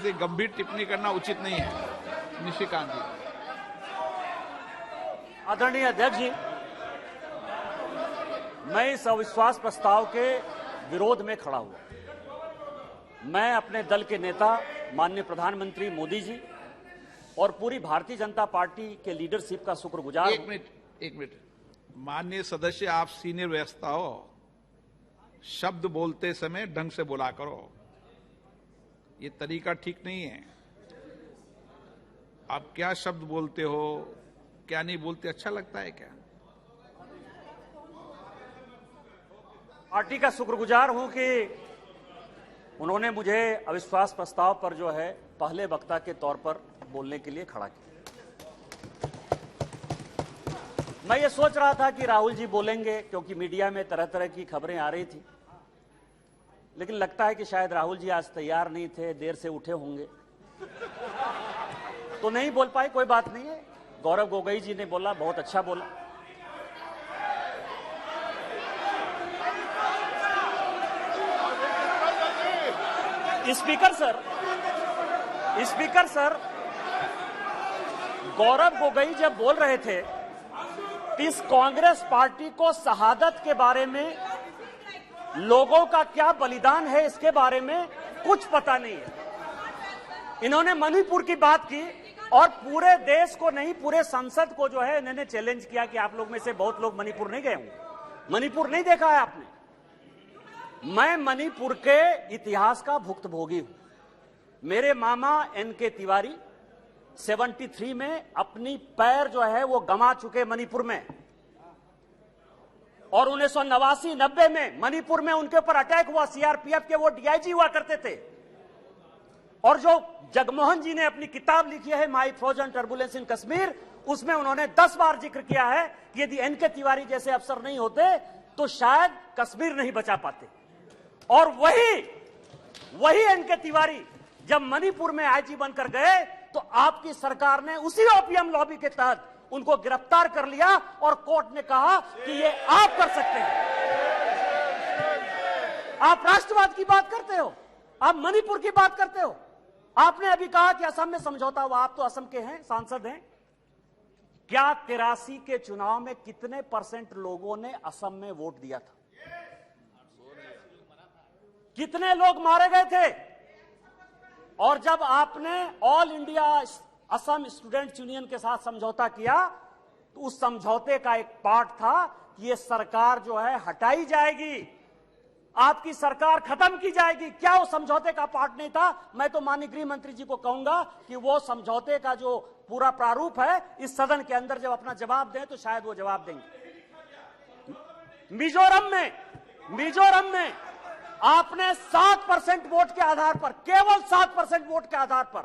इसलिए गंभीर टिप्पणी करना उचित नहीं है। निशिकांत जी। आदरणीय अध्यक्ष जी, मैं इस अविश्वास प्रस्ताव के विरोध में खड़ा हुआ। मैं अपने दल के नेता माननीय प्रधानमंत्री मोदी जी और पूरी भारतीय जनता पार्टी के लीडरशिप का शुक्रगुजार हूं। एक मिनट माननीय सदस्य, आप सीनियर व्यवस्था हो, शब्द बोलते समय ढंग से बोला करो, ये तरीका ठीक नहीं है। आप क्या शब्द बोलते हो, क्या नहीं बोलते, अच्छा लगता है क्या? पार्टी का शुक्रगुजार हूं कि उन्होंने मुझे अविश्वास प्रस्ताव पर जो है पहले वक्ता के तौर पर बोलने के लिए खड़ा किया। मैं ये सोच रहा था कि राहुल जी बोलेंगे, क्योंकि मीडिया में तरह तरह की खबरें आ रही थी, लेकिन लगता है कि शायद राहुल जी आज तैयार नहीं थे, देर से उठे होंगे तो नहीं बोल पाए। कोई बात नहीं है, गौरव गोगोई जी ने बोला, बहुत अच्छा बोला। स्पीकर सर, गौरव गोगोई जब बोल रहे थे, इस कांग्रेस पार्टी को शहादत के बारे में, लोगों का क्या बलिदान है इसके बारे में कुछ पता नहीं है। इन्होंने मणिपुर की बात की और पूरे देश को नहीं, पूरे संसद को जो है इन्होंने चैलेंज किया कि आप लोग में से बहुत लोग मणिपुर नहीं गए होंगे, मणिपुर नहीं देखा है आपने। मैं मणिपुर के इतिहास का भुक्तभोगी हूं। मेरे मामा एनके तिवारी 73 में अपनी पैर जो है वो गंवा चुके मणिपुर में, और 1989-90 में मणिपुर में उनके ऊपर अटैक हुआ। सीआरपीएफ के वो डीआईजी हुआ करते थे, और जो जगमोहन जी ने अपनी किताब लिखी है माई फ्रोजन टर्बुलेंस इन कश्मीर, उसमें उन्होंने 10 बार जिक्र किया है कि यदि एनके तिवारी जैसे अफसर नहीं होते तो शायद कश्मीर नहीं बचा पाते। और वही एनके तिवारी जब मणिपुर में आईजी बनकर गए तो आपकी सरकार ने उसी ओपीएम लॉबी के तहत उनको गिरफ्तार कर लिया और कोर्ट ने कहा कि ये आप कर सकते हैं। आप राष्ट्रवाद की बात करते हो, आप मणिपुर की बात करते हो। आपने अभी कहा कि असम में समझौता हुआ, आप तो असम के हैं, सांसद हैं। क्या 83 के चुनाव में कितने % लोगों ने असम में वोट दिया था? कितने लोग मारे गए थे? और जब आपने all India Assam students union के साथ समझौता किया तो उस समझौते का एक पार्ट था कि ये सरकार जो है हटाई जाएगी, आपकी सरकार खत्म की जाएगी। क्या वो समझौते का पार्ट नहीं था? मैं तो माननीय गृह मंत्री जी को कहूंगा कि वो समझौते का जो पूरा प्रारूप है इस सदन के अंदर जब अपना जवाब दें तो शायद वो जवाब देंगे। मिजोरम में आपने 7% वोट के आधार पर, केवल 7% वोट के आधार पर,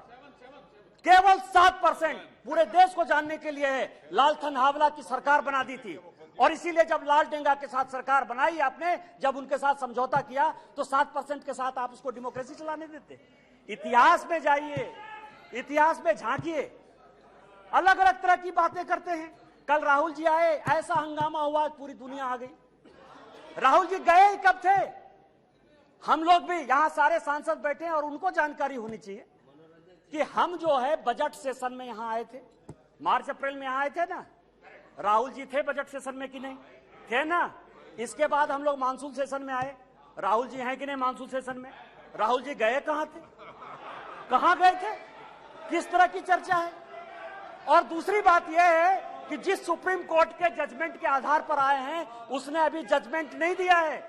केवल 7%, पूरे देश को जानने के लिए है, लालथन हावला की सरकार बना दी थी। और इसीलिए जब लाल डेंगा के साथ सरकार बनाई आपने, जब उनके साथ समझौता किया तो 7% के साथ आप उसको डेमोक्रेसी चलाने देते। इतिहास में जाइए, इतिहास में झांकिए, अलग अलग तरह की बातें करते हैं। कल राहुल जी आए, ऐसा हंगामा हुआ, पूरी दुनिया आ गई। राहुल जी गए कब थे? हम लोग भी यहां सारे सांसद बैठे हैं और उनको जानकारी होनी चाहिए कि हम जो है बजट सेशन में यहां आए थे, मार्च अप्रैल में यहां आए थे ना। राहुल जी थे बजट सेशन में कि नहीं थे ना? इसके बाद हम लोग मानसून सेशन में आए, राहुल जी हैं कि नहीं मानसून सेशन में? राहुल जी गए कहां थे, कहां गए थे, किस तरह की चर्चा है? और दूसरी बात यह है कि जिस सुप्रीम कोर्ट के जजमेंट के आधार पर आए हैं उसने अभी जजमेंट नहीं दिया है,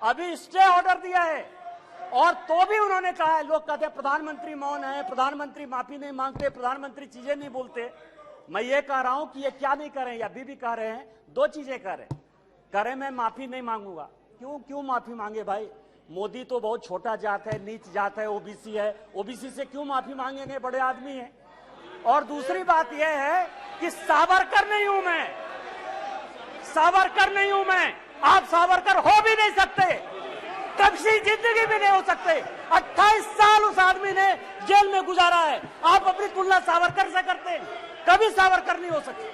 अभी स्टे ऑर्डर दिया है। और तो भी उन्होंने कहा है, लोग कहते हैं प्रधानमंत्री मौन है, प्रधानमंत्री माफी नहीं मांगते, प्रधानमंत्री चीजें नहीं बोलते। मैं ये कह रहा हूं कि ये क्या नहीं कर रहे हैं, अभी भी कह रहे हैं, 2 चीजें कह रहे हैं। मैं माफी नहीं मांगूंगा। क्यों माफी मांगे भाई? मोदी तो बहुत छोटा जात है, नीच जात है, ओबीसी है, ओबीसी से क्यों माफी मांगेंगे, बड़े आदमी है। और दूसरी बात यह है कि सावरकर नहीं हूं मैं, सावरकर नहीं हूं मैं, आप सावरकर हो भी नहीं सकते, कभी जिंदगी भी नहीं हो सकते। 28 साल उस आदमी ने जेल में गुजारा है, आप अपनी तुलना सावरकर से करते हैं, कभी सावरकर नहीं हो सकते।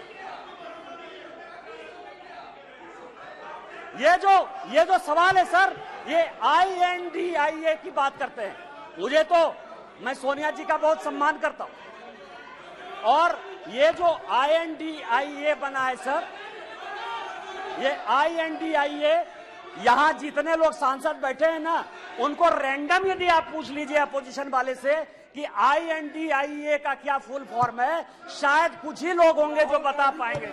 ये जो सवाल है सर, ये INDIA की बात करते हैं। मुझे तो मैं सोनिया जी का बहुत सम्मान करता हूं। और ये जो INDIA बना है सर, ये INDIA, यहां जितने लोग सांसद बैठे हैं ना, उनको रैंडम यदि आप पूछ लीजिए अपोजिशन वाले से कि INDIA का क्या फुल फॉर्म है, शायद कुछ ही लोग होंगे जो बता पाएंगे।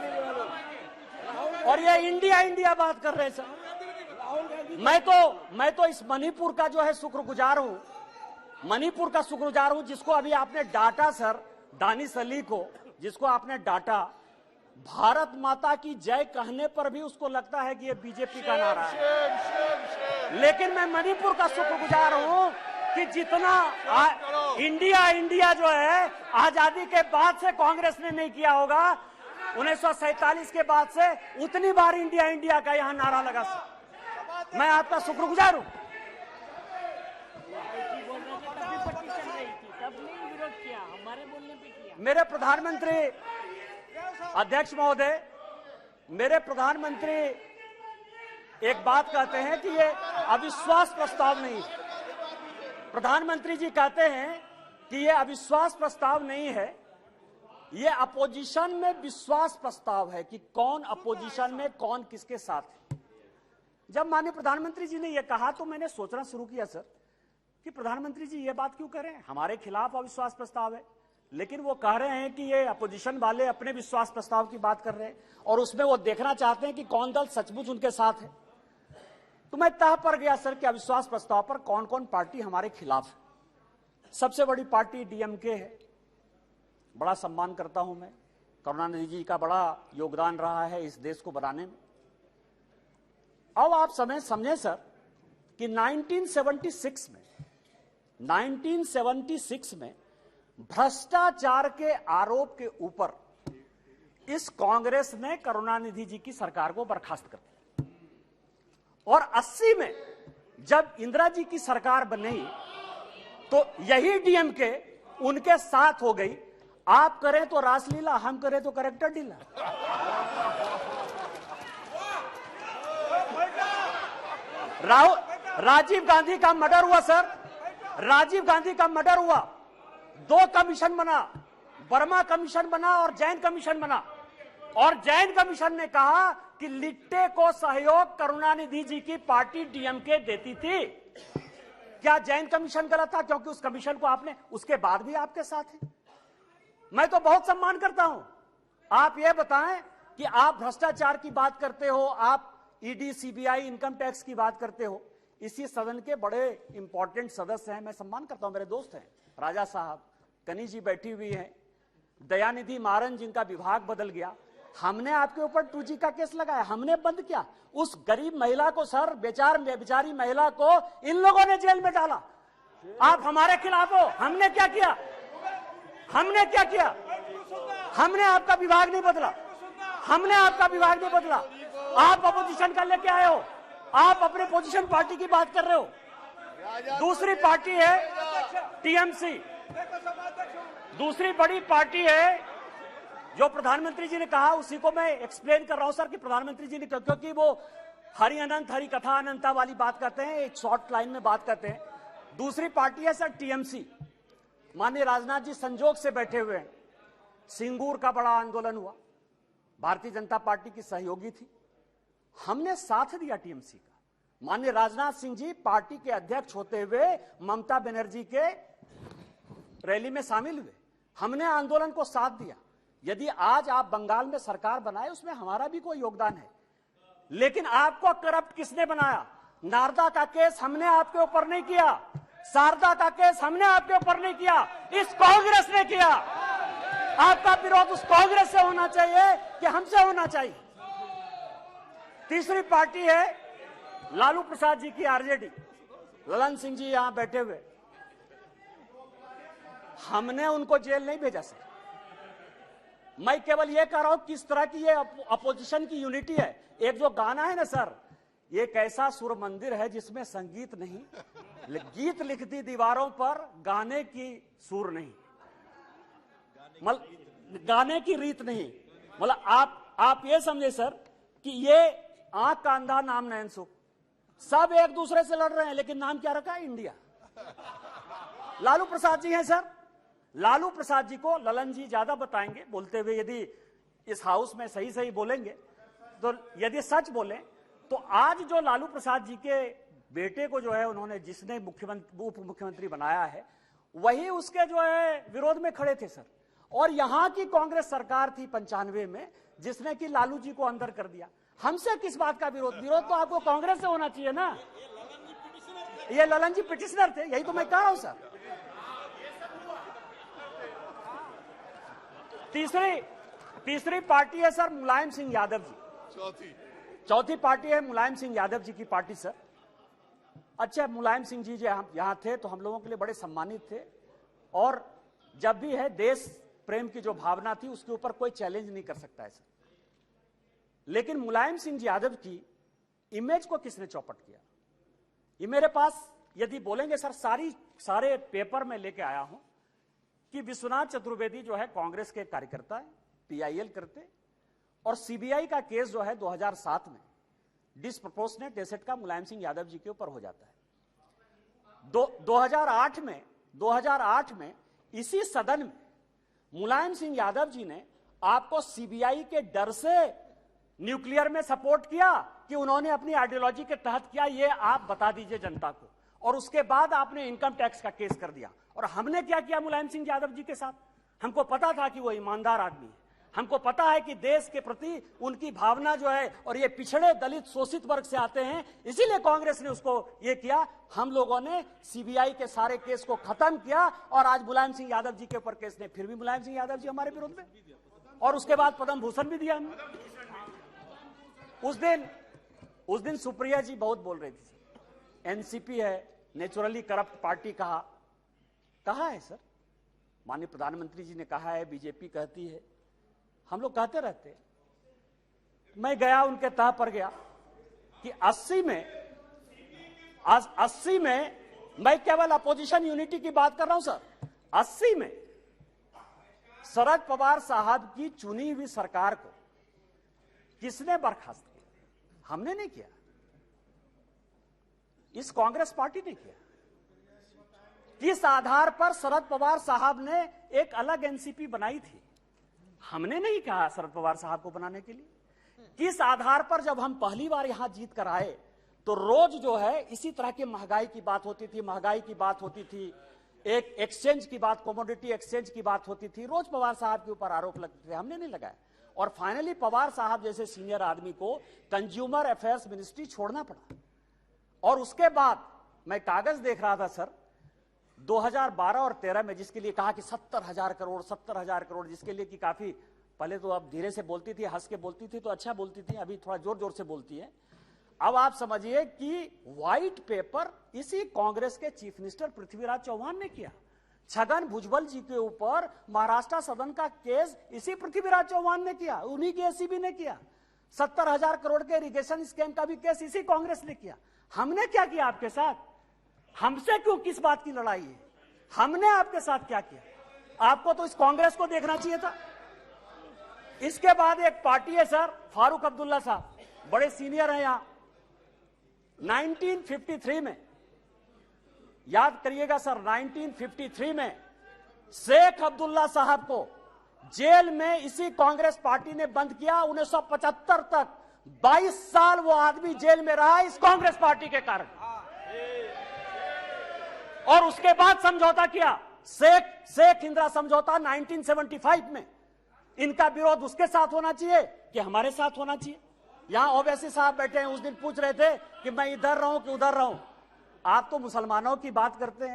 और ये इंडिया इंडिया बात कर रहे हैं सर। मैं तो इस मणिपुर का जो है शुक्रगुजार हूं, मणिपुर का शुक्रगुजार हूं, जिसको अभी आपने डांटा सर, दानिश अली को, जिसको आपने डांटा, भारत माता की जय कहने पर भी उसको लगता है कि ये बीजेपी का नारा है। लेकिन मैं मणिपुर का शुक्रगुजार हूं कि जितना इंडिया इंडिया जो है आजादी के बाद से कांग्रेस ने नहीं किया होगा, 1947 के बाद से उतनी बार इंडिया इंडिया का यहां नारा लगा सर। मैं आपका शुक्रगुजार हूं। मेरे प्रधानमंत्री अध्यक्ष महोदय, मेरे प्रधानमंत्री एक बात कहते हैं कि ये अविश्वास प्रस्ताव नहीं है। प्रधानमंत्री जी कहते हैं कि ये अविश्वास प्रस्ताव नहीं है, ये अपोजिशन में विश्वास प्रस्ताव है कि कौन अपोजिशन में कौन किसके साथ है। जब माननीय प्रधानमंत्री जी ने यह कहा तो मैंने सोचना शुरू किया सर कि प्रधानमंत्री जी ये बात क्यों कह रहे हैं, हमारे खिलाफ अविश्वास प्रस्ताव है, लेकिन वो कह रहे हैं कि ये अपोजिशन वाले अपने विश्वास प्रस्ताव की बात कर रहे हैं और उसमें वो देखना चाहते हैं कि कौन दल सचमुच उनके साथ है। तो मैं तह पर गया सर कि अविश्वास प्रस्ताव पर कौन कौन पार्टी हमारे खिलाफ है। सबसे बड़ी पार्टी DMK है, बड़ा सम्मान करता हूं मैं, करुणानिधि जी का बड़ा योगदान रहा है इस देश को बनाने में। अब आप समझे सर कि 1976 में भ्रष्टाचार के आरोप के ऊपर इस कांग्रेस ने करुणानिधि जी की सरकार को बर्खास्त कर दिया और 80 में जब इंदिरा जी की सरकार बनी तो यही DMK उनके साथ हो गई। आप करें तो रासलीला, हम करें तो करेक्टर ढीला। राजीव गांधी का मर्डर हुआ सर, राजीव गांधी का मर्डर हुआ, 2 कमीशन बना, वर्मा कमीशन बना और जैन कमीशन बना। और जैन कमीशन ने कहा कि लिट्टे को सहयोग करुणानिधि जी की पार्टी DMK देती थी। क्या जैन कमीशन गलत था? क्योंकि उस कमीशन को आपने, उसके बाद भी आपके साथ है। मैं तो बहुत सम्मान करता हूं। आप ये बताएं कि आप भ्रष्टाचार की बात करते हो, आप ED CBI इनकम टैक्स की बात करते हो, इसी सदन के बड़े इंपॉर्टेंट सदस्य हैं, मैं सम्मान करता हूं, मेरे दोस्त हैं, राजा साहब, कनी जी बैठी हुई हैं, दयानिधि मारन जिनका विभाग बदल गया। हमने आपके ऊपर 2G का केस लगाया, हमने बंद किया। उस गरीब महिला को सर, बेचारी महिला को इन लोगों ने जेल में डाला। आप हमारे खिलाफ हो। हमने क्या किया? हमने क्या किया? हमने आपका विभाग नहीं बदला, हमने आपका विभाग नहीं बदला। आप अपोजिशन का लेके आए हो, आप अपने पोजीशन पार्टी की बात कर रहे हो। दूसरी पार्टी है TMC, दूसरी बड़ी पार्टी है जो प्रधानमंत्री जी ने कहा, उसी को मैं एक्सप्लेन कर रहा हूं सर कि प्रधानमंत्री जी ने, क्योंकि वो हरि अनंत हरि कथा अनंता वाली बात करते हैं, एक शॉर्ट लाइन में बात करते हैं। दूसरी पार्टी है सर TMC। माननीय राजनाथ जी संजोग से बैठे हुए हैं। सिंगूर का बड़ा आंदोलन हुआ, भारतीय जनता पार्टी की सहयोगी थी, हमने साथ दिया TMC का। माननीय राजनाथ सिंह जी पार्टी के अध्यक्ष होते हुए ममता बनर्जी के रैली में शामिल हुए, हमने आंदोलन को साथ दिया। यदि आज आप बंगाल में सरकार बनाए, उसमें हमारा भी कोई योगदान है, लेकिन आपको करप्ट किसने बनाया? नारदा का केस हमने आपके ऊपर नहीं किया, शारदा का केस हमने आपके ऊपर नहीं किया, इस कांग्रेस ने किया। आपका विरोध उस कांग्रेस से होना चाहिए कि हमसे होना चाहिए? तीसरी पार्टी है लालू प्रसाद जी की RJD, ललन सिंह जी यहां बैठे हुए, हमने उनको जेल नहीं भेजा सर। मैं केवल यह कह रहा हूं किस तरह की ये अपोजिशन की यूनिटी है। एक जो गाना है ना सर, ये कैसा सुर मंदिर है जिसमें संगीत नहीं, गीत लिख दी दीवारों पर, गाने की सुर नहीं, गाने की रीत नहीं। मतलब आप ये समझे सर कि ये आंख का अंधा नाम नयन सुख, सब एक दूसरे से लड़ रहे हैं, लेकिन नाम क्या रखा है? इंडिया। लालू प्रसाद जी हैं सर। लालू प्रसाद जी को ललन जी ज्यादा बताएंगे बोलते हुए। यदि इस हाउस में सही सही बोलेंगे तो, यदि सच बोले तो आज जो लालू प्रसाद जी के बेटे को जो है उन्होंने जिसने मुख्यमंत्री उप मुख्यमंत्री बनाया है वही उसके जो है विरोध में खड़े थे सर। और यहां की कांग्रेस सरकार थी 95 में जिसने कि लालू जी को अंदर कर दिया। हमसे किस बात का विरोध? विरोध तो आपको कांग्रेस से होना चाहिए ना। ये ललन जी पिटिशनर थे, यही तो मैं कह रहा हूं सर। तीसरी पार्टी है सर मुलायम सिंह यादव जी। चौथी पार्टी है मुलायम सिंह यादव जी की पार्टी सर। अच्छा, मुलायम सिंह जी जो यहां थे तो हम लोगों के लिए बड़े सम्मानित थे, और जब भी है देश प्रेम की जो भावना थी उसके ऊपर कोई चैलेंज नहीं कर सकता है सर। लेकिन मुलायम सिंह जी यादव की इमेज को किसने चौपट किया? ये मेरे पास यदि बोलेंगे सर सारे पेपर में लेके आया हूं कि विश्वनाथ चतुर्वेदी जो है कांग्रेस के कार्यकर्ता है, पीआईएल करते, और सीबीआई का केस जो है 2007 में डिसप्रोपोर्शनेट एसेट का मुलायम सिंह यादव जी के ऊपर हो जाता है। 2008 में इसी सदन में मुलायम सिंह यादव जी ने आपको सीबीआई के डर से न्यूक्लियर में सपोर्ट किया कि उन्होंने अपनी आइडियोलॉजी के तहत किया, ये आप बता दीजिए जनता को। और उसके बाद आपने इनकम टैक्स का केस कर दिया। और हमने क्या किया मुलायम सिंह यादव जी के साथ? हमको पता था कि वो ईमानदार आदमी है, हमको पता है कि देश के प्रति उनकी भावना जो है, और ये पिछड़े दलित शोषित वर्ग से आते हैं, इसीलिए कांग्रेस ने उसको ये किया। हम लोगों ने सीबीआई के सारे केस को खत्म किया और आज मुलायम सिंह यादव जी के ऊपर केस नहीं। फिर भी मुलायम सिंह यादव जी हमारे विरोध में, और उसके बाद पद्म भूषण भी दिया हमने। उस दिन सुप्रिया जी बहुत बोल रही थी, एनसीपी है नेचुरली करप्ट पार्टी। कहा है सर? माननीय प्रधानमंत्री जी ने कहा है, बीजेपी कहती है, हम लोग कहते रहते। मैं गया उनके तह पर गया कि 80 में मैं केवल अपोजिशन यूनिटी की बात कर रहा हूं सर। 80 में शरद पवार साहब की चुनी हुई सरकार को किसने बर्खास्त किया? हमने नहीं किया, इस कांग्रेस पार्टी ने किया। किस आधार पर शरद पवार साहब ने एक अलग एनसीपी बनाई थी? हमने नहीं कहा शरद पवार साहब को बनाने के लिए। किस आधार पर जब हम पहली बार यहां जीत कर आए तो रोज जो है इसी तरह की महंगाई की बात होती थी, एक एक्सचेंज की बात, कमोडिटी एक्सचेंज की बात होती थी, रोज पवार साहब के ऊपर आरोप लगते थे, हमने नहीं लगाया। और फाइनली पवार साहब जैसे सीनियर आदमी को कंज्यूमर अफेयर्स मिनिस्ट्री छोड़ना पड़ा। और उसके बाद मैं कागज देख रहा था सर, 2012 और 13 में जिसके लिए कहा कि 70,000 करोड़, जिसके लिए कि काफी पहले तो अब धीरे से बोलती थी, हंस के बोलती थी तो अच्छा बोलती थी, अभी थोड़ा जोर जोर से बोलती है। अब आप समझिए कि व्हाइट पेपर इसी कांग्रेस के चीफ मिनिस्टर पृथ्वीराज चौहान ने किया। छगन भुजबल जी के ऊपर महाराष्ट्र सदन का केस इसी पृथ्वीराज चौहान ने किया, उन्हीं के एसीबी ने किया। 70,000 करोड़ के इरिगेशन स्कैम का भी केस इसी कांग्रेस ने किया। हमने क्या किया आपके साथ? हमसे क्यों किस बात की लड़ाई है? हमने आपके साथ क्या किया? आपको तो इस कांग्रेस को देखना चाहिए था। इसके बाद एक पार्टी है सर, फारूक अब्दुल्ला साहब, बड़े सीनियर हैं यहां। 1953 में, याद करिएगा सर, 1953 में शेख अब्दुल्ला साहब को जेल में इसी कांग्रेस पार्टी ने बंद किया। 1975 तक 22 साल वो आदमी जेल में रहा इस कांग्रेस पार्टी के कारण। और उसके बाद समझौता किया, शेख इंदिरा समझौता 1975 में। इनका विरोध उसके साथ होना चाहिए कि हमारे साथ होना चाहिए? यहां ओवैसी साहब बैठे हैं, उस दिन पूछ रहे थे कि मैं इधर रहूं कि उधर रहूं। आप तो मुसलमानों की बात करते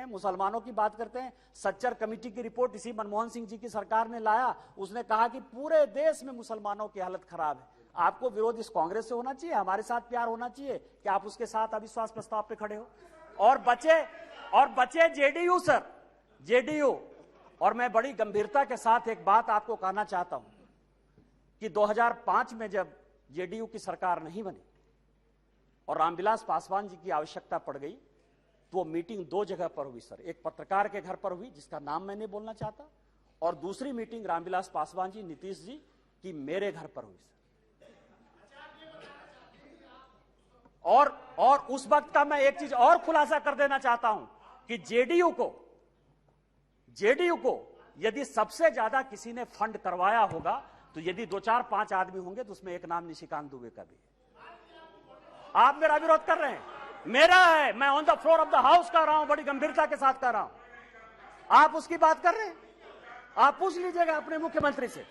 हैं, सच्चर कमेटी की रिपोर्ट इसी मनमोहन सिंह जी की सरकार ने लाया। उसने कहा कि पूरे देश में मुसलमानों की हालत खराब है। आपको विरोध इस कांग्रेस से होना चाहिए, हमारे साथ प्यार होना चाहिए कि आप उसके साथ अविश्वास प्रस्ताव पे खड़े हो। और बचे जेडीयू सर, जेडीयू। और मैं बड़ी गंभीरता के साथ एक बात आपको कहना चाहता हूं कि 2005 में जब जेडीयू की सरकार नहीं बनी और रामविलास पासवान जी की आवश्यकता पड़ गई, तो वो मीटिंग 2 जगह पर हुई सर। एक पत्रकार के घर पर हुई जिसका नाम मैं नहीं बोलना चाहता, और दूसरी मीटिंग रामविलास पासवान जी, नीतीश जी की मेरे घर पर हुई सर। और उस वक्त का मैं एक चीज और खुलासा कर देना चाहता हूं कि जेडीयू को जेडीयू को यदि सबसे ज्यादा किसी ने फंड करवाया होगा तो यदि 2, 4, 5 आदमी होंगे तो उसमें एक नाम निशिकांत दुबे का भी है। आप मेरा विरोध कर रहे हैं, मेरा है, मैं on the floor of the house कर रहा हूं, बड़ी गंभीरता के साथ कर रहा हूं। आप उसकी बात कर रहे हैं, आप पूछ लीजिएगा अपने मुख्यमंत्री से।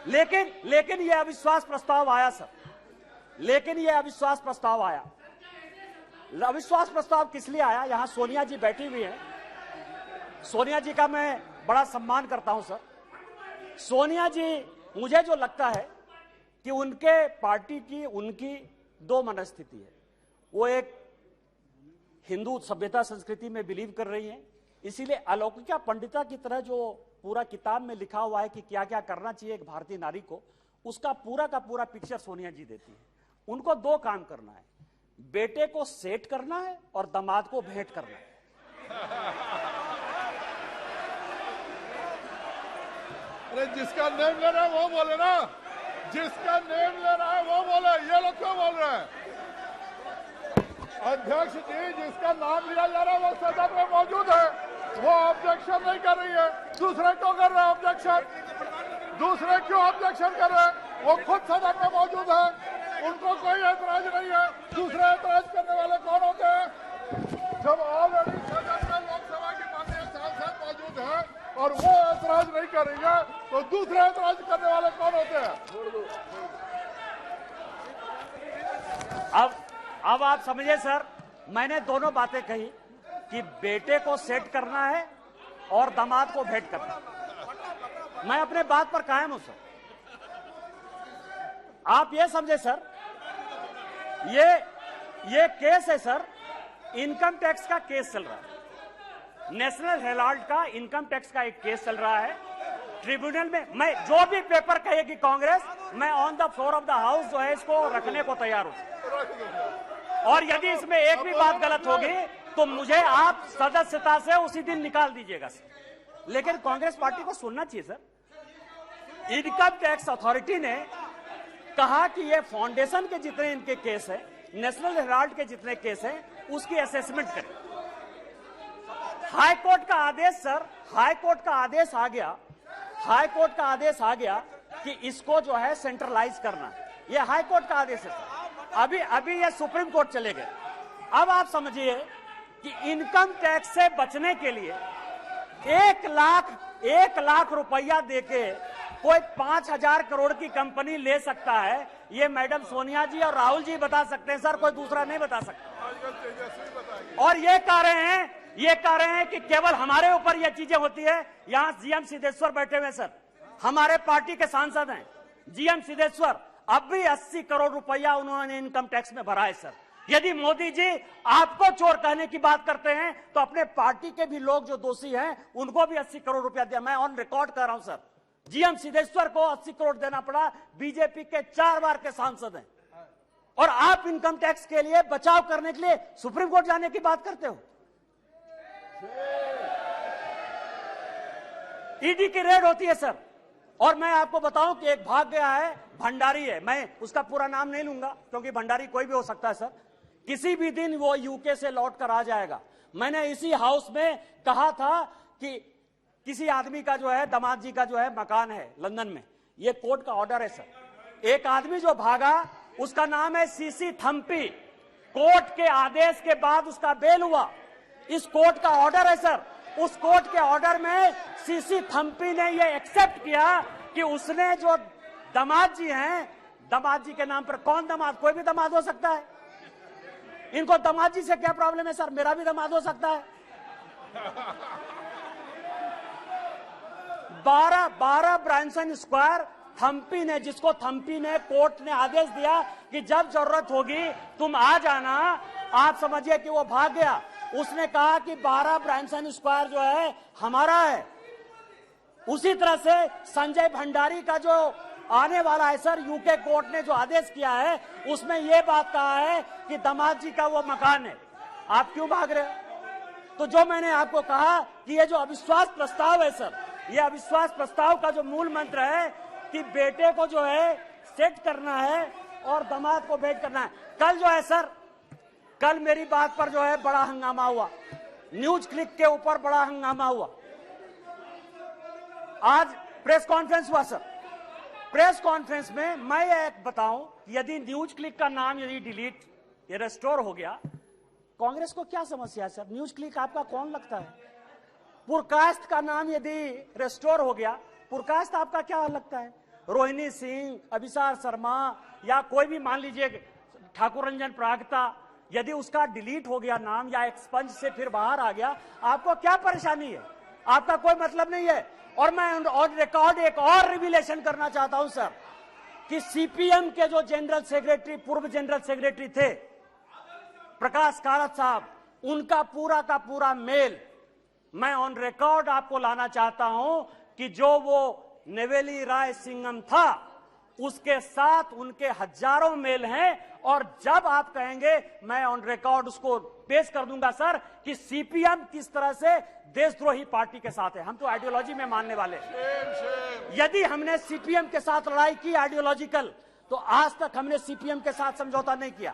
लेकिन यह अविश्वास प्रस्ताव आया सर, लेकिन यह अविश्वास प्रस्ताव आया। अविश्वास प्रस्ताव किस लिए आया? यहां सोनिया जी बैठी हुई हैं, सोनिया जी का मैं बड़ा सम्मान करता हूं सर। सोनिया जी, मुझे जो लगता है कि उनके पार्टी की उनकी दो मनस्थिति है। वो एक हिंदू सभ्यता संस्कृति में बिलीव कर रही हैं, इसीलिए अलौकिका पंडिता की तरह जो पूरा किताब में लिखा हुआ है कि क्या क्या करना चाहिए एक भारतीय नारी को, उसका पूरा का पूरा पिक्चर सोनिया जी देती है। उनको दो काम करना है, बेटे को सेट करना है और दामाद को भेंट करना है। अरे जिसका नेम ले रहा है वो बोले ना, जिसका नेम ले रहा है वो बोले, ये लोग क्यों बोल रहे हैं? अध्यक्ष जी, जिसका नाम लिया जा रहा है वो सदन में मौजूद है, वो ऑब्जेक्शन नहीं कर रही है। दूसरे क्यों कर रहे हैं ऑब्जेक्शन? दूसरे क्यों ऑब्जेक्शन कर रहे हैं? वो खुद सदन में मौजूद है, उनको कोई ऐतराज नहीं है। दूसरे ऐतराज करने वाले कौन होते हैं? जब ऑलरेडी सदन में लोकसभा की माननीय सांसद मौजूद है और वो ऐतराज नहीं कर रही है, तो दूसरे ऐतराज करने वाले कौन होते हैं? अब आप समझिए सर, मैंने दोनों बातें कही कि बेटे को सेट करना है और दामाद को भेंट करना है। मैं अपने बात पर कायम हूं सर। आप ये समझे सर, ये केस है सर, इनकम टैक्स का केस चल रहा है। नेशनल हेराल्ड का इनकम टैक्स का एक केस चल रहा है ट्रिब्यूनल में। मैं जो भी पेपर कहेगी कांग्रेस, मैं on the floor of the house जो है इसको रखने को तैयार हूं। और यदि इसमें एक भी बात गलत होगी तो मुझे आप सदस्यता से उसी दिन निकाल दीजिएगा सर। लेकिन कांग्रेस पार्टी को सुनना चाहिए सर। इनकम टैक्स अथॉरिटी ने कहा कि ये फाउंडेशन के जितने इनके केस है, नेशनल हेराल्ड के जितने केस हैं, उसकी असेसमेंट करें। हाई कोर्ट का आदेश सर, हाई कोर्ट का आदेश आ गया, हाई कोर्ट का आदेश आ गया कि इसको जो है सेंट्रलाइज करना। ये हाई कोर्ट का आदेश है सर। अभी ये सुप्रीम कोर्ट चले गए। अब आप समझिए कि इनकम टैक्स से बचने के लिए 1 लाख रुपया देके कोई 5,000 करोड़ की कंपनी ले सकता है। ये मैडम सोनिया जी और राहुल जी बता सकते हैं सर, कोई दूसरा नहीं बता सकता। और ये कह रहे हैं कि केवल हमारे ऊपर ये चीजें होती है। यहां जीएम सिद्धेश्वर बैठे हुए सर, हमारे पार्टी के सांसद हैं जीएम सिद्धेश्वर। अब भी 80 करोड़ रुपया उन्होंने इनकम टैक्स में भरा है सर। यदि मोदी जी आपको चोर कहने की बात करते हैं तो अपने पार्टी के भी लोग जो दोषी हैं उनको भी 80 करोड़ रुपया दिया। मैं ऑन रिकॉर्ड कर रहा हूं सर, जीएम सिद्धेश्वर को 80 करोड़ देना पड़ा। बीजेपी के 4 बार के सांसद हैं और आप इनकम टैक्स के लिए बचाव करने के लिए सुप्रीम कोर्ट जाने की बात करते हो। ईडी की रेड होती है सर। और मैं आपको बताऊं कि एक भाग गया है, भंडारी है, मैं उसका पूरा नाम नहीं लूंगा क्योंकि भंडारी कोई भी हो सकता है सर। किसी भी दिन वो यूके से लौट कर आ जाएगा। मैंने इसी हाउस में कहा था कि किसी आदमी का जो है, दामाद जी का जो है मकान है लंदन में, ये कोर्ट का ऑर्डर है सर। एक आदमी जो भागा उसका नाम है सीसी थम्पी। कोर्ट के आदेश के बाद उसका बेल हुआ। इस कोर्ट का ऑर्डर है सर। उस कोर्ट के ऑर्डर में सीसी थम्पी ने यह एक्सेप्ट किया कि उसने जो दामाद जी हैं, दामाद जी के नाम पर कौन दामाद, कोई भी दामाद हो सकता है। इनको दामाद जी से क्या प्रॉब्लम है सर? मेरा भी दामाद हो सकता है। 12 ब्रांसन स्क्वायर थम्पी ने, जिसको थम्पी ने, कोर्ट ने आदेश दिया कि जब जरूरत होगी तुम आ जाना। आप समझिए कि वो भाग गया। उसने कहा कि 12 ब्रांसन स्क्वायर जो है हमारा है। उसी तरह से संजय भंडारी का जो आने वाला है सर, यूके कोर्ट ने जो आदेश किया है उसमें यह बात कहा है कि दामाद जी का वो मकान है। आप क्यों भाग रहे हो? तो जो मैंने आपको कहा कि ये जो अविश्वास प्रस्ताव है सर, ये अविश्वास प्रस्ताव का जो मूल मंत्र है कि बेटे को जो है सेट करना है और दामाद को भेंट करना है। कल जो है सर, कल मेरी बात पर जो है बड़ा हंगामा हुआ। न्यूज क्लिक के ऊपर बड़ा हंगामा हुआ। आज प्रेस कॉन्फ्रेंस हुआ सर। प्रेस कॉन्फ्रेंस में मैं एक बताऊं, यदि न्यूज क्लिक का नाम यदि डिलीट या रेस्टोर हो गया, कांग्रेस को क्या समस्या है सर? न्यूज क्लिक आपका कौन लगता है? पुरकास्ट का नाम यदि रेस्टोर हो गया, पुरकास्ट आपका क्या लगता है? रोहिणी सिंह, अभिसार शर्मा या कोई भी मान लीजिए ठाकुर रंजन प्रागता, यदि उसका डिलीट हो गया नाम या एक्सपंज से फिर बाहर आ गया, आपको क्या परेशानी है? आपका कोई मतलब नहीं है। और मैं ऑन रिकॉर्ड एक और रिविलेशन करना चाहता हूं सर, कि सीपीएम के जो जनरल सेक्रेटरी, पूर्व जनरल सेक्रेटरी थे प्रकाश कारात साहब, उनका पूरा का पूरा मेल मैं ऑन रिकॉर्ड आपको लाना चाहता हूं कि जो वो नेवेली राय सिंघम था उसके साथ उनके हजारों मेल हैं। और जब आप कहेंगे मैं ऑन रिकॉर्ड उसको पेश कर दूंगा सर कि सीपीएम किस तरह से देशद्रोही पार्टी के साथ है। हम तो आइडियोलॉजी में मानने वाले हैं। यदि हमने सीपीएम के साथ लड़ाई की आइडियोलॉजिकल, तो आज तक हमने सीपीएम के साथ समझौता नहीं किया।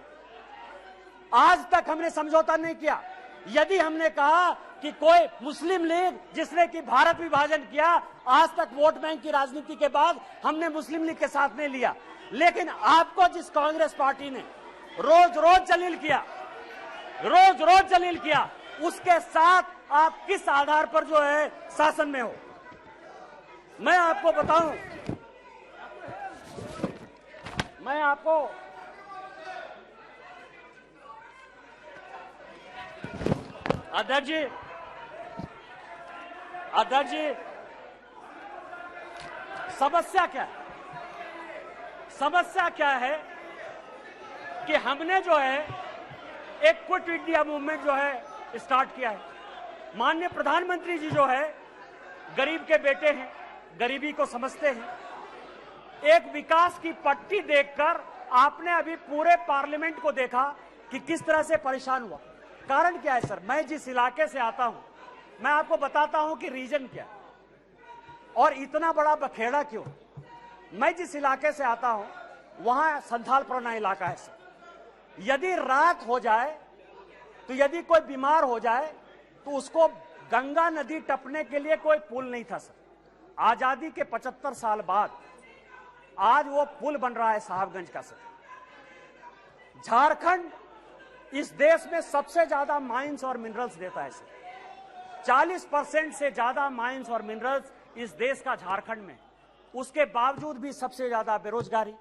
आज तक हमने समझौता नहीं किया। यदि हमने कहा कि कोई मुस्लिम लीग जिसने कि भारत विभाजन किया, आज तक वोट बैंक की राजनीति के बाद हमने मुस्लिम लीग के साथ नहीं लिया। लेकिन आपको जिस कांग्रेस पार्टी ने रोज रोज जलील किया, उसके साथ आप किस आधार पर जो है शासन में हो? मैं आपको बताऊं, मैं आपको अध्यक्ष जी, समस्या क्या है कि हमने जो है एक क्विट इंडिया मूवमेंट जो है स्टार्ट किया है। माननीय प्रधानमंत्री जी जो है गरीब के बेटे हैं, गरीबी को समझते हैं। एक विकास की पट्टी देखकर आपने अभी पूरे पार्लियामेंट को देखा कि किस तरह से परेशान हुआ। कारण क्या है सर? मैं जिस इलाके से आता हूं, मैं आपको बताता हूं कि रीजन क्या है और इतना बड़ा बखेड़ा क्यों। मैं जिस इलाके से आता हूं वहां संथालपुरना इलाका है सर। यदि रात हो जाए तो यदि कोई बीमार हो जाए तो उसको गंगा नदी टपने के लिए कोई पुल नहीं था सर। आजादी के 75 साल बाद आज वो पुल बन रहा है साहबगंज का सर। झारखंड इस देश में सबसे ज्यादा माइंस और मिनरल्स देता है सर। 40% से ज्यादा माइंस और मिनरल्स इस देश का झारखंड में। उसके बावजूद भी सबसे ज्यादा बेरोजगारी,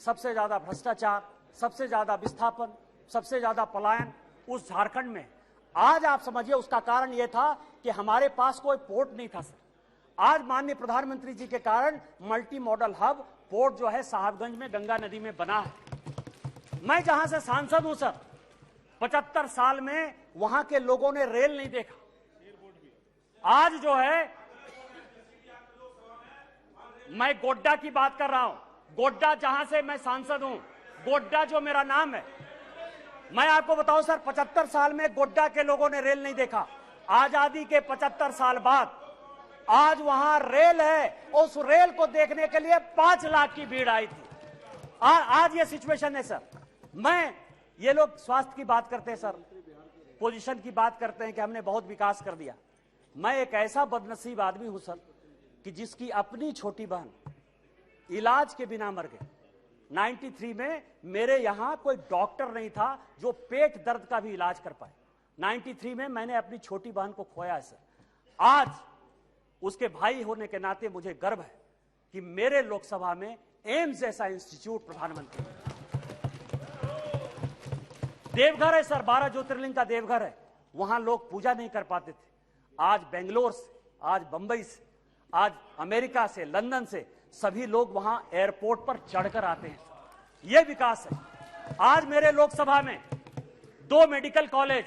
सबसे ज्यादा भ्रष्टाचार, सबसे ज्यादा विस्थापन, सबसे ज्यादा पलायन उस झारखंड में। आज आप समझिए उसका कारण यह था कि हमारे पास कोई पोर्ट नहीं था सर। आज माननीय प्रधानमंत्री जी के कारण मल्टी मॉडल हब पोर्ट जो है साहबगंज में गंगा नदी में बना है। मैं जहां से सांसद हूं सर, 75 साल में वहां के लोगों ने रेल नहीं देखा। आज जो है मैं गोड्डा की बात कर रहा हूं, गोड्डा जहां से मैं सांसद हूं, गोड्डा जो मेरा नाम है, मैं आपको बताऊं सर 75 साल में गोड्डा के लोगों ने रेल नहीं देखा। आजादी के 75 साल बाद आज वहां रेल है। उस रेल को देखने के लिए 5 लाख की भीड़ आई थी। आज ये सिचुएशन है सर। ये लोग स्वास्थ्य की बात करते हैं सर, पोजीशन की बात करते हैं कि हमने बहुत विकास कर दिया। मैं एक ऐसा बदनसीब आदमी हूं सर कि जिसकी अपनी छोटी बहन इलाज के बिना मर गई। 93 में मेरे यहां कोई डॉक्टर नहीं था जो पेट दर्द का भी इलाज कर पाए। 93 में मैंने अपनी छोटी बहन को खोया है सर। आज उसके भाई होने के नाते मुझे गर्व है कि मेरे लोकसभा में एम्स जैसा इंस्टीट्यूट प्रधानमंत्री। देवघर है सर, 12 ज्योतिर्लिंग का देवघर है, वहां लोग पूजा नहीं कर पाते थे। आज बेंगलोर से, आज बंबई से, आज अमेरिका से, लंदन से सभी लोग वहां एयरपोर्ट पर चढ़कर आते हैं। यह विकास है। आज मेरे लोकसभा में 2 medical college,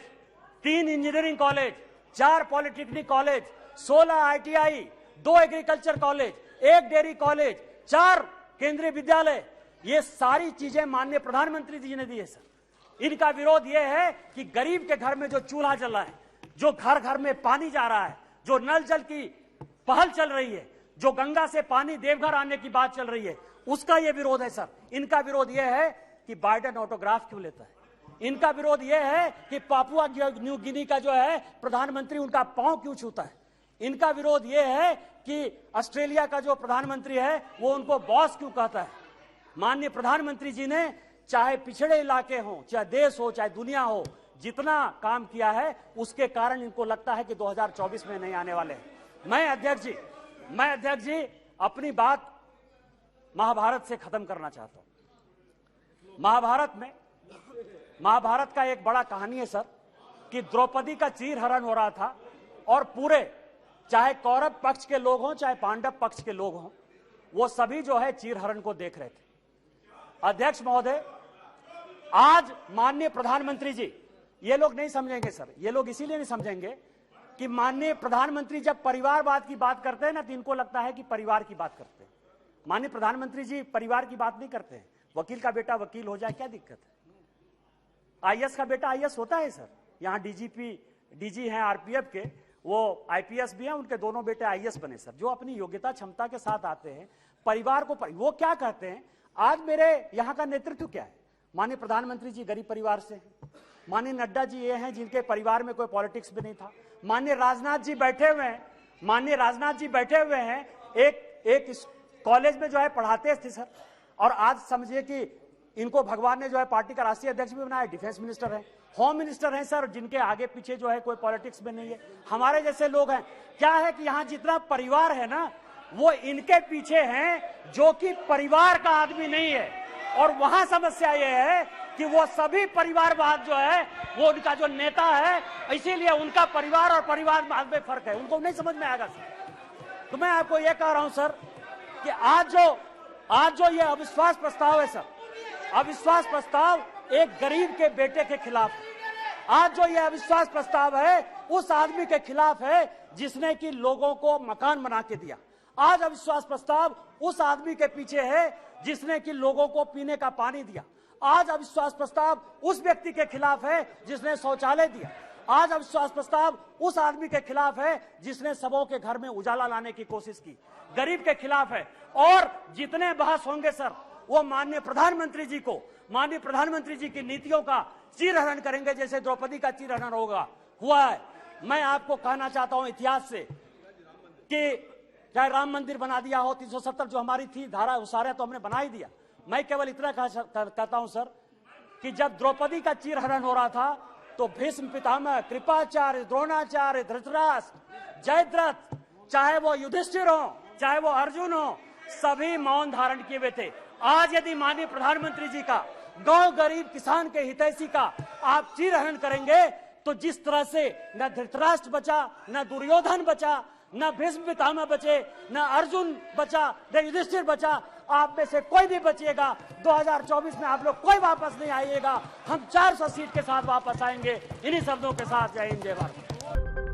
3 engineering college, 4 polytechnic college, 16 ITI, 2 agriculture college, 1 dairy college, 4 केंद्रीय विद्यालय, ये सारी चीजें माननीय प्रधानमंत्री जी ने दी है सर। इनका विरोध यह है कि गरीब के घर में जो चूल्हा जल रहा है, जो घर घर में पानी जा रहा है, जो नल जल की पहल चल रही है, जो गंगा से पानी देवघर आने की बात चल रही है, उसका यह विरोध है सर। इनका विरोध यह है कि बाइडेन ऑटोग्राफ क्यों लेता है, इनका विरोध यह है कि पापुआ न्यू गिनी का जो है प्रधानमंत्री उनका पांव क्यों छूता है। इनका विरोध यह है कि ऑस्ट्रेलिया का जो प्रधानमंत्री है वो उनको बॉस क्यों कहता है। माननीय प्रधानमंत्री जी ने चाहे पिछड़े इलाके हो, चाहे देश हो, चाहे दुनिया हो, जितना काम किया है उसके कारण इनको लगता है कि 2024 में नहीं आने वाले हैं। मैं अध्यक्ष जी अपनी बात महाभारत से खत्म करना चाहता हूं। महाभारत का एक बड़ा कहानी है सर कि द्रौपदी का चीरहरण हो रहा था और पूरे चाहे कौरव पक्ष के लोग हों चाहे पांडव पक्ष के लोग हों, वो सभी जो है चीरहरण को देख रहे थे। अध्यक्ष महोदय, आज माननीय प्रधानमंत्री जी, ये लोग नहीं समझेंगे सर, ये लोग इसीलिए नहीं समझेंगे कि माननीय प्रधानमंत्री जब परिवारवाद की बात करते हैं ना तो इनको लगता है कि परिवार की बात करते हैं। माननीय प्रधानमंत्री जी परिवार की बात नहीं करते हैं। वकील का बेटा वकील हो जाए क्या दिक्कत है? आईएएस का बेटा आईएएस होता है सर। यहाँ डीजी हैं आरपीएफ के, वो आईपीएस भी हैं, उनके दोनों बेटे आईएएस बने सर, जो अपनी योग्यता क्षमता के साथ आते हैं। परिवार को वो क्या कहते हैं, आज मेरे यहाँ का नेतृत्व क्या है? माननीय प्रधानमंत्री जी गरीब परिवार से हैं। माननीय नड्डा जी ये हैं जिनके परिवार में कोई पॉलिटिक्स भी नहीं था। माननीय राजनाथ जी बैठे हुए हैं, एक कॉलेज में जो है पढ़ाते थे सर, और आज समझिए कि इनको भगवान ने जो है पार्टी का राष्ट्रीय अध्यक्ष भी बनाया। डिफेंस मिनिस्टर है, होम मिनिस्टर हैं सर, जिनके आगे पीछे जो है कोई पॉलिटिक्स में नहीं है। हमारे जैसे लोग हैं। क्या है कि यहाँ जितना परिवार है ना वो इनके पीछे हैं जो कि परिवार का आदमी नहीं है। और वहां समस्या ये है कि वो सभी परिवारवाद जो है वो उनका जो नेता है, इसीलिए उनका परिवार और परिवारवाद में फर्क है, उनको नहीं समझ में आएगा सर। तो मैं आपको ये कह रहा हूं सर कि आज जो ये अविश्वास प्रस्ताव है सर, अविश्वास प्रस्ताव एक गरीब के बेटे के खिलाफ है। आज जो ये अविश्वास प्रस्ताव है उस आदमी के खिलाफ है जिसने कि लोगों को मकान बना के दिया। आज अविश्वास प्रस्ताव उस आदमी के पीछे है जिसने कि लोगों को पीने का पानी दिया। आज अविश्वास प्रस्ताव उस व्यक्ति के खिलाफ है जिसने शौचालय दिया। आज अविश्वास प्रस्ताव उस आदमी के खिलाफ है जिसने सबों के घर में उजाला लाने की कोशिश की, गरीब के खिलाफ है। और जितने बहस होंगे सर वो माननीय प्रधानमंत्री जी की नीतियों का चीरहरण करेंगे, जैसे द्रौपदी का चीरहरण हुआ है। मैं आपको कहना चाहता हूं इतिहास से कि चाहे राम मंदिर बना दिया हो, 370 जो हमारी थी धारा, वो सारा तो हमने बना ही दिया। मैं केवल इतना कहता हूं सर कि जब द्रौपदी का चीरहरण हो रहा था तो भीष्म पितामह, कृपाचार्य, द्रोणाचार्य, धृतराष्ट्र, जयद्रथ, चाहे वो युधिष्ठिर हो चाहे वो अर्जुन हो, सभी मौन धारण किए हुए थे। आज यदि माननीय प्रधानमंत्री जी का गांव गरीब किसान के हितैषी का आप चीरहरण करेंगे तो जिस तरह से न धृतराष्ट्र बचा, न दुर्योधन बचा, न भीष्म पितामह बचे, न अर्जुन बचा, न युधिष्ठिर बचा, आप में से कोई भी बचिएगा 2024 में आप लोग कोई वापस नहीं आइएगा। हम 400 सीट के साथ वापस आएंगे। इन्हीं शब्दों के साथ जय हिंद, जय भारत।